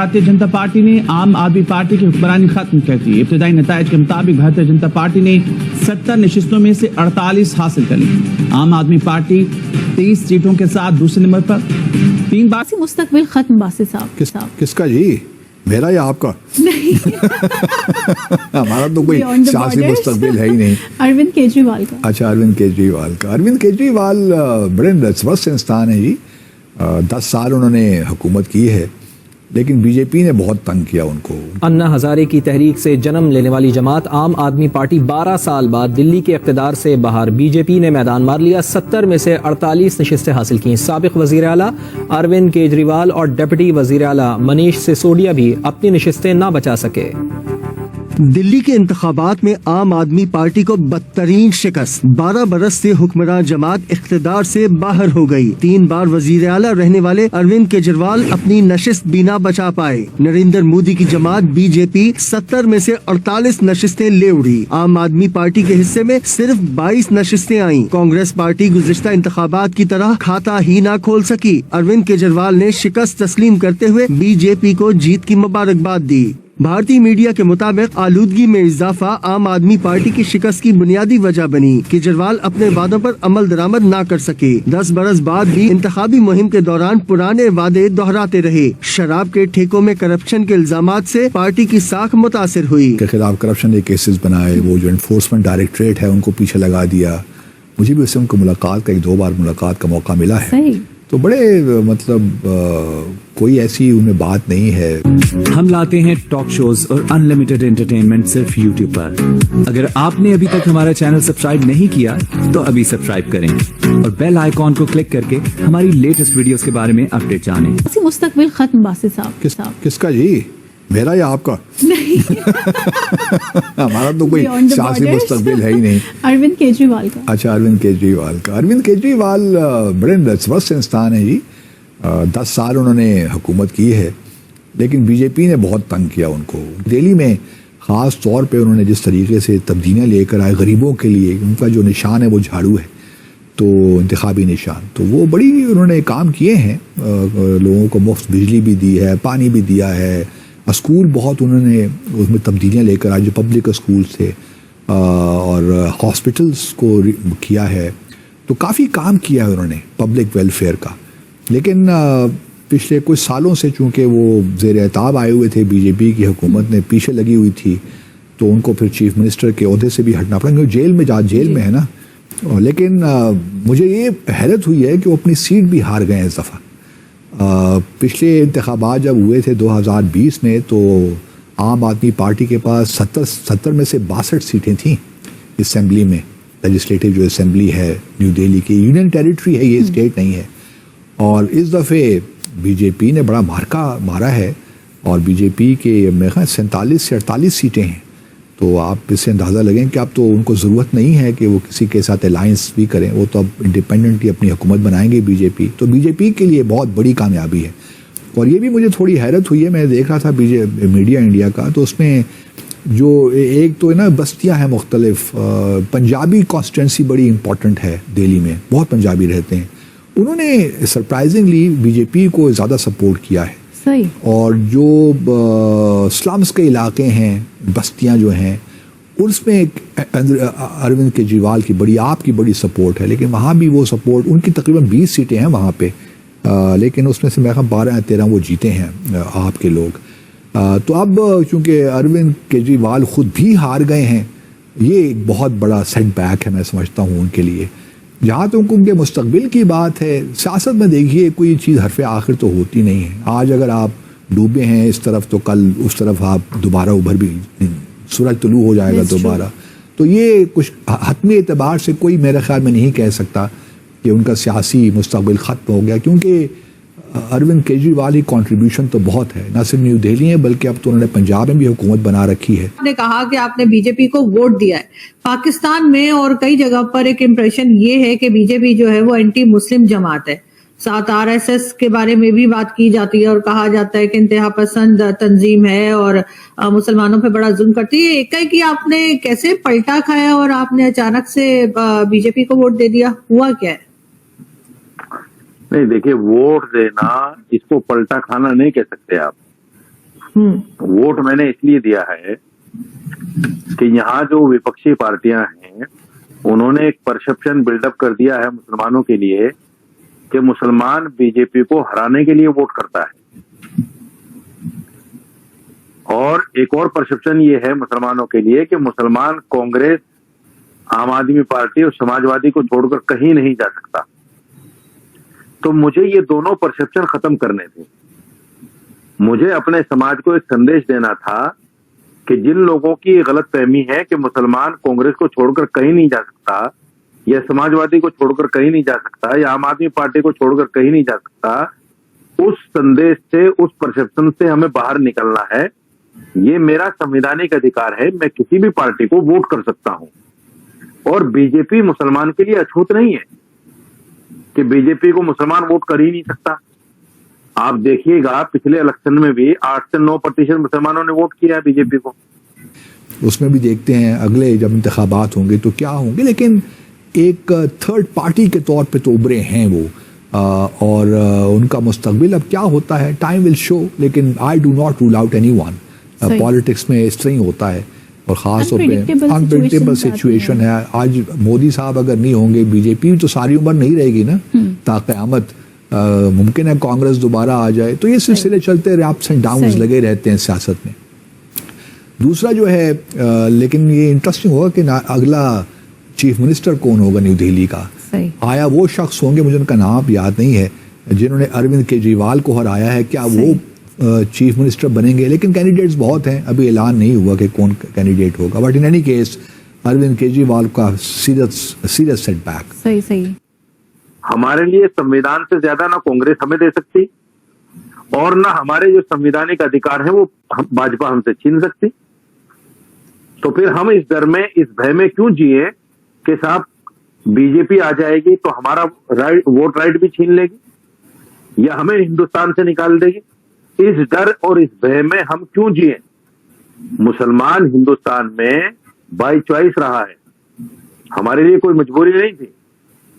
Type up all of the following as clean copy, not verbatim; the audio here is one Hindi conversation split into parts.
भारतीय जनता पार्टी ने आम आदमी पार्टी की हुक्मरानी खत्म कर दी। इब्तदाई नतायज के मुताबिक भारतीय जनता पार्टी ने 70 नशिस्तों में से 48 हासिल कर ली। आम आदमी पार्टी 23 सीटों के साथ दूसरे नंबर पर। 3 बार मुस्तकबिल खत्म। बासित साहब किसका जी, मेरा या आपका? नहीं हमारा तो कोई सियासी मुस्तकबिल है ही नहीं। अरविंद केजरीवाल का। अच्छा, अरविंद केजरीवाल का। अरविंद केजरीवाल बड़े नस्वस्त इंसान है जी। 10 साल उन्होंने हुकूमत की है, लेकिन बीजेपी ने बहुत तंग किया उनको। अन्ना हजारे की तहरीक से जन्म लेने वाली जमात आम आदमी पार्टी 12 साल बाद दिल्ली के इक़्तिदार से बाहर। बीजेपी ने मैदान मार लिया। 70 में से 48 नशिस्तें हासिल की। साबिक वज़ीर आला अरविंद केजरीवाल और डिप्टी वज़ीर आला मनीष सिसोदिया भी अपनी नशिस्तें ना बचा सके। दिल्ली के इंतखाबात में आम आदमी पार्टी को बदतरीन शिकस्त। 12 बरस से हुक्मरान जमात इख्तिदार से बाहर हो गई। 3 बार वजीर आला रहने वाले अरविंद केजरीवाल अपनी नशिस्त भी ना बचा पाए। नरेंद्र मोदी की जमात बीजेपी 70 में से 48 नशिस्तें ले उड़ी। आम आदमी पार्टी के हिस्से में सिर्फ 22 नशिस्तें आईं। कांग्रेस पार्टी गुज़िश्ता इंतखाबात की तरह खाता ही ना खोल सकी। अरविंद केजरीवाल ने शिकस्त तस्लीम करते हुए बीजेपी को जीत की मुबारकबाद दी। भारतीय मीडिया के मुताबिक आलूदगी में इजाफा आम आदमी पार्टी की शिकस्त की बुनियादी वजह बनी। केजरीवाल अपने वादों पर अमल दरामद ना कर सके। 10 बरस बाद भी इंतखाबी मुहिम के दौरान पुराने वादे दोहराते रहे। शराब के ठेकों में करप्शन के इल्जामात से पार्टी की साख मुतासिर हुई। के खिलाफ करप्शन के केसेस बनाए, वो जो एनफोर्समेंट डायरेक्टरेट है उनको पीछे लगा दिया। मुझे भी उससे उनको मुलाकात का 1-2 बार मुलाकात का मौका मिला है। तो बड़े मतलब कोई ऐसी उनमें बात नहीं है। हम लाते हैं टॉक शोज और अनलिमिटेड एंटरटेनमेंट सिर्फ YouTube पर। अगर आपने अभी तक हमारा चैनल सब्सक्राइब नहीं किया तो अभी सब्सक्राइब करें और बेल आइकॉन को क्लिक करके हमारी लेटेस्ट वीडियोस के बारे में अपडेट जानें। मुस्तकबिल खत्म। बासित साहब किसका जी, मेरा या आपका? नहीं हमारा तो कोई सियासी मुस्तकबिल है ही नहीं। अरविंद केजरीवाल का। अच्छा, अरविंद केजरीवाल का। अरविंद केजरीवाल बड़े नस्वस्त इंसान है जी। 10 साल उन्होंने हुकूमत की है, लेकिन बीजेपी ने बहुत तंग किया उनको। दिल्ली में ख़ास तौर पे उन्होंने जिस तरीके से तब्दीलियाँ लेकर आए गरीबों के लिए, उनका जो निशान है वो झाड़ू है, तो इंतखाबी निशान, तो वो बड़ी उन्होंने काम किए हैं। लोगों को मुफ्त बिजली भी दी है, पानी भी दिया है। स्कूल बहुत उन्होंने उसमें तब्दीलियाँ लेकर आज जो पब्लिक स्कूल थे और हॉस्पिटल्स को किया है, तो काफ़ी काम किया है उन्होंने पब्लिक वेलफेयर का। लेकिन पिछले कुछ सालों से चूँकि वो ज़ेर-ए-ताब आए हुए थे, बीजेपी की हुकूमत ने पीछे लगी हुई थी, तो उनको फिर चीफ मिनिस्टर के ओहदे से भी हटना पड़ा, क्योंकि जेल में है ना। लेकिन मुझे ये हैरत हुई है कि वो अपनी सीट भी हार गए इस दफ़ा। पिछले इंतखाबात जब हुए थे 2020 में, तो आम आदमी पार्टी के पास 70 में से 62 सीटें थीं असम्बली में। लेजिस्लेटिव जो असम्बली है न्यू दिल्ली की, यूनियन टेरिटरी है ये, स्टेट नहीं है। और इस दफ़े बीजेपी ने बड़ा मारा है और बीजेपी के मेरे ख्याल 47 से 48 सीटें हैं। तो आप इससे अंदाज़ा लगें कि अब तो उनको ज़रूरत नहीं है कि वो किसी के साथ अलायंस भी करें, वो तो अब इंडिपेंडेंटली अपनी हुकूमत बनाएंगे बीजेपी। तो बीजेपी के लिए बहुत बड़ी कामयाबी है। और ये भी मुझे थोड़ी हैरत हुई है, मैं देख रहा था मीडिया इंडिया का, तो उसमें जो एक तो ना बस्तियां हैं मुख्तलिफ, पंजाबी कॉन्स्टिट्यूंसी बड़ी इंपॉर्टेंट है दिल्ली में, बहुत पंजाबी रहते हैं। उन्होंने सरप्राइजिंगली बीजेपी को ज़्यादा सपोर्ट किया है। सही। और जो स्लम्स के इलाके हैं, बस्तियां जो हैं, उसमें अरविंद केजरीवाल की आपकी बड़ी सपोर्ट है। लेकिन वहाँ भी वो सपोर्ट, उनकी तकरीबन 20 सीटें हैं वहाँ पे, लेकिन उसमें से मेरे ख्याल 12 या 13 वो जीते हैं आपके लोग। तो अब चूँकि अरविंद केजरीवाल खुद भी हार गए हैं, ये एक बहुत बड़ा सेटबैक है मैं समझता हूँ उनके लिए। जहाँ तक उनके मुस्तकबिल की बात है, सियासत में देखिए कोई चीज़ हरफ़े आखिर तो होती नहीं है। आज अगर आप डूबे हैं इस तरफ, तो कल उस तरफ आप दोबारा उभर भी, सूरज तुलू हो जाएगा दोबारा। तो ये कुछ हतमी एतबार से कोई मेरे ख्याल में नहीं कह सकता कि उनका सियासी मुस्तकबिल ख़त्म हो गया, क्योंकि अरविंद केजरीवाल की कंट्रीब्यूशन तो बहुत है, न सिर्फ न्यू दिल्ली है बल्कि अब तो उन्होंने पंजाब में भी हुकूमत बना रखी है। आपने कहा कि आपने बीजेपी को वोट दिया है। पाकिस्तान में और कई जगह पर एक इम्प्रेशन ये है कि बीजेपी जो है वो एंटी मुस्लिम जमात है। साथ आरएसएस के बारे में भी बात की जाती है और कहा जाता है कि इंतहा पसंद तंजीम है और मुसलमानों पे बड़ा जुल्म करती है। एक है कि आपने कैसे पलटा खाया और आपने अचानक से बीजेपी को वोट दे दिया, हुआ क्या है? नहीं देखिए, वोट देना इसको पलटा खाना नहीं कह सकते आप। वोट मैंने इसलिए दिया है कि यहाँ जो विपक्षी पार्टियां हैं उन्होंने एक परसेप्शन बिल्डअप कर दिया है मुसलमानों के लिए कि मुसलमान बीजेपी को हराने के लिए वोट करता है, और एक और परसेप्शन ये है मुसलमानों के लिए कि मुसलमान कांग्रेस, आम आदमी पार्टी और समाजवादी को छोड़कर कहीं नहीं जा सकता। तो मुझे ये दोनों परसेप्शन खत्म करने थे। मुझे अपने समाज को एक संदेश देना था कि जिन लोगों की गलत फहमी है कि मुसलमान कांग्रेस को छोड़कर कहीं नहीं जा सकता, या समाजवादी को छोड़कर कहीं नहीं जा सकता, या आम आदमी पार्टी को छोड़कर कहीं नहीं जा सकता, उस संदेश से, उस परसेप्शन से हमें बाहर निकलना है। ये मेरा संवैधानिक अधिकार है, मैं किसी भी पार्टी को वोट कर सकता हूं, और बीजेपी मुसलमान के लिए अछूत नहीं है कि बीजेपी को मुसलमान वोट कर ही नहीं सकता। आप देखिएगा पिछले इलेक्शन में भी 8 से 9% मुसलमानों ने वोट किया है बीजेपी को। उसमें भी देखते हैं अगले जब इंतखाबात होंगे तो क्या होंगे, लेकिन एक थर्ड पार्टी के तौर पे तो उभरे हैं वो, और उनका मुस्तकबिल अब क्या होता है टाइम विल शो। लेकिन I do not rule out anyone. Politics में इस तरह ही होता है, और खास तौर पे अनप्रेडिक्टेबल सिचुएशन है। आज मोदी साहब अगर नहीं होंगे, बीजेपी तो सारी उम्र नहीं रहेगी ना, ता क़यामत। मुमकिन है कांग्रेस दोबारा आ जाए, तो ये सिलसिले चलते रहे, अप्स एंड डाउन्स लगे रहते हैं सियासत में। दूसरा जो है, लेकिन ये इंटरेस्टिंग होगा कि अगला चीफ मिनिस्टर कौन होगा न्यू दिल्ली का। आया वो शख्स होंगे, मुझे उनका नाम याद नहीं है, जिन्होंने अरविंद केजरीवाल को हराया है, क्या वो चीफ मिनिस्टर बनेंगे? लेकिन कैंडिडेट्स बहुत हैं, अभी ऐलान नहीं हुआ कि कौन कैंडिडेट होगा। But in any case Arvind Kejriwal का सीरियस सेटबैक। सही। हमारे लिए संविधान से ज्यादा ना कांग्रेस हमें दे सकती, और ना हमारे जो संवैधानिक अधिकार हैं वो भाजपा हमसे छीन सकती। तो फिर हम इस डर में, इस भय में क्यों जिए कि साहब बीजेपी आ जाएगी तो हमारा वोट राइट भी छीन लेगी, या हमें हिंदुस्तान से निकाल देगी। इस डर और इस भय में हम क्यों जिए? मुसलमान हिंदुस्तान में बाय चॉइस रहा है, हमारे लिए कोई मजबूरी नहीं थी।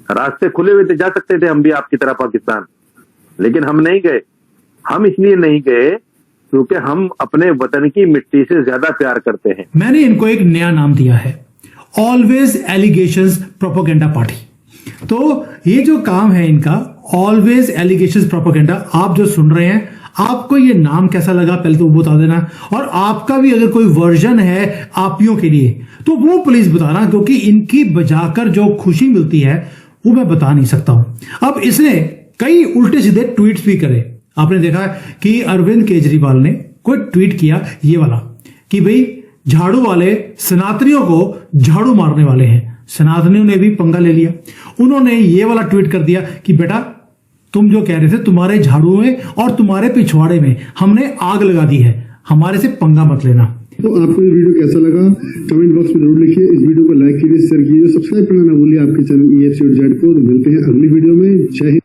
रास्ते खुले हुए थे, जा सकते थे हम भी आपकी तरह पाकिस्तान, लेकिन हम नहीं गए। हम इसलिए नहीं गए क्योंकि हम अपने वतन की मिट्टी से ज्यादा प्यार करते हैं। मैंने इनको एक नया नाम दिया है, ऑलवेज एलिगेशंस प्रोपेगेंडा पार्टी। तो ये जो काम है इनका, ऑलवेज एलिगेशंस प्रोपेगेंडा, आप जो सुन रहे हैं, आपको ये नाम कैसा लगा पहले तो वो बता देना, और आपका भी अगर कोई वर्जन है आपियों के लिए तो वो प्लीज बताना, क्योंकि इनकी बजाकर जो खुशी मिलती है वो मैं बता नहीं सकता हूं। अब इसने कई उल्टे सीधे ट्वीट्स भी करे। आपने देखा कि अरविंद केजरीवाल ने कोई ट्वीट किया ये वाला कि भाई झाड़ू वाले सनातनियों को झाड़ू मारने वाले हैं। सनातनियों ने भी पंगा ले लिया, उन्होंने ये वाला ट्वीट कर दिया कि बेटा तुम जो कह रहे थे तुम्हारे झाड़ू में और तुम्हारे पिछवाड़े में हमने आग लगा दी है, हमारे से पंगा मत लेना। तो आपको ये वीडियो कैसा लगा कमेंट बॉक्स में जरूर लिखिए। इस वीडियो को लाइक कीजिए, शेयर कीजिए, सब्सक्राइब करना ना भूलिए आपके चैनल EFC को। मिलते हैं अगली वीडियो में। जय हिंद।